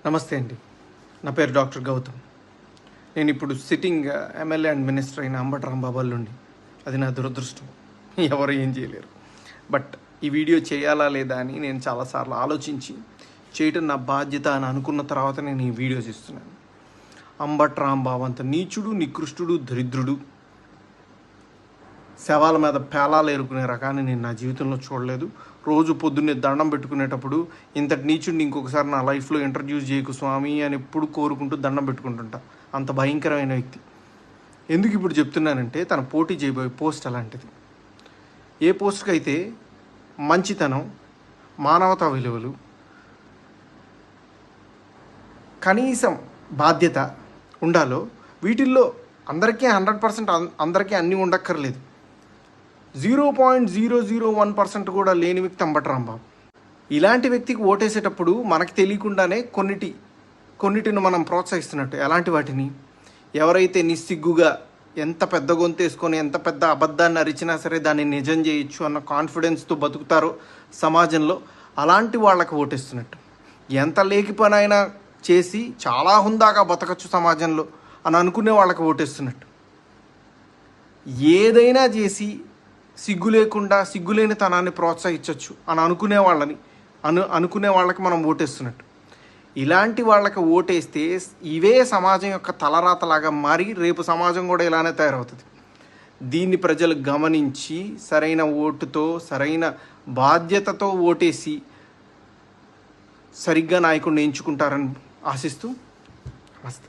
నమస్తే అండి. నా పేరు డాక్టర్ గౌతమ్. నేను ఇప్పుడు సిట్టింగ్ ఎమ్మెల్యే అండ్ మినిస్టర్ అయిన అంబటి రాంబాబు అల్లుడిని. అది నా దురదృష్టం. ఎవరు ఏం చేయలేరు. బట్ ఈ వీడియో చేయాలా లేదా అని నేను చాలాసార్లు ఆలోచించి చేయటం నా బాధ్యత అని అనుకున్న తర్వాత నేను ఈ వీడియో చేస్తున్నాను. అంబటి రాంబాబు అంత నీచుడు, నికృష్టుడు, దరిద్రుడు, శవాల మీద పేలాలు ఏరుకునే రకాన్ని నేను నా జీవితంలో చూడలేదు. రోజు పొద్దున్నే దండం పెట్టుకునేటప్పుడు ఇంతటి నీచుడిని ఇంకొకసారి నా లైఫ్లో ఇంట్రడ్యూస్ చేయకు స్వామి అని ఎప్పుడు కోరుకుంటూ దండం పెట్టుకుంటుంటా. అంత భయంకరమైన వ్యక్తి. ఎందుకు ఇప్పుడు చెప్తున్నానంటే తన పోటీ చేయబోయే పోస్ట్ అలాంటిది. ఏ పోస్ట్కి అయితే మంచితనం, మానవతా విలువలు, కనీసం బాధ్యత ఉండాలో వీటిల్లో అందరికీ 100% అందరికీ అన్నీ ఉండక్కర్లేదు. 0.001% కూడా లేని వ్యక్తి అంబటి రాంబాబు. ఇలాంటి వ్యక్తికి ఓటేసేటప్పుడు మనకు తెలియకుండానే కొన్నిటిని మనం ప్రోత్సహిస్తున్నట్టు. ఎలాంటి వాటిని? ఎవరైతే నిస్సిగ్గుగా ఎంత పెద్ద గొంతేసుకొని ఎంత పెద్ద అబద్ధాన్ని అరిచినా సరే దాన్ని నిజం చేయొచ్చు అన్న కాన్ఫిడెన్స్తో బతుకుతారో సమాజంలో, అలాంటి వాళ్ళకి ఓటేస్తున్నట్టు. ఎంత లేకి పని అయినా చేసి చాలా హుందాగా బతకచ్చు సమాజంలో అని అనుకునే వాళ్ళకి ఓటేస్తున్నట్టు. ఏదైనా చేసి సిగ్గు లేకుండా సిగ్గులేని తనాన్ని ప్రోత్సహించవచ్చు అని అనుకునే వాళ్ళకి మనం ఓటేస్తున్నట్టు. ఇలాంటి వాళ్ళకి ఓటేస్తే ఇవే సమాజం యొక్క తలరాతలాగా మారి రేపు సమాజం కూడా ఇలానే తయారవుతుంది. దీన్ని ప్రజలు గమనించి సరైన ఓటుతో, సరైన బాధ్యతతో ఓటేసి సరిగ్గా నాయకుడిని ఎంచుకుంటారని ఆశిస్తూ నమస్తే.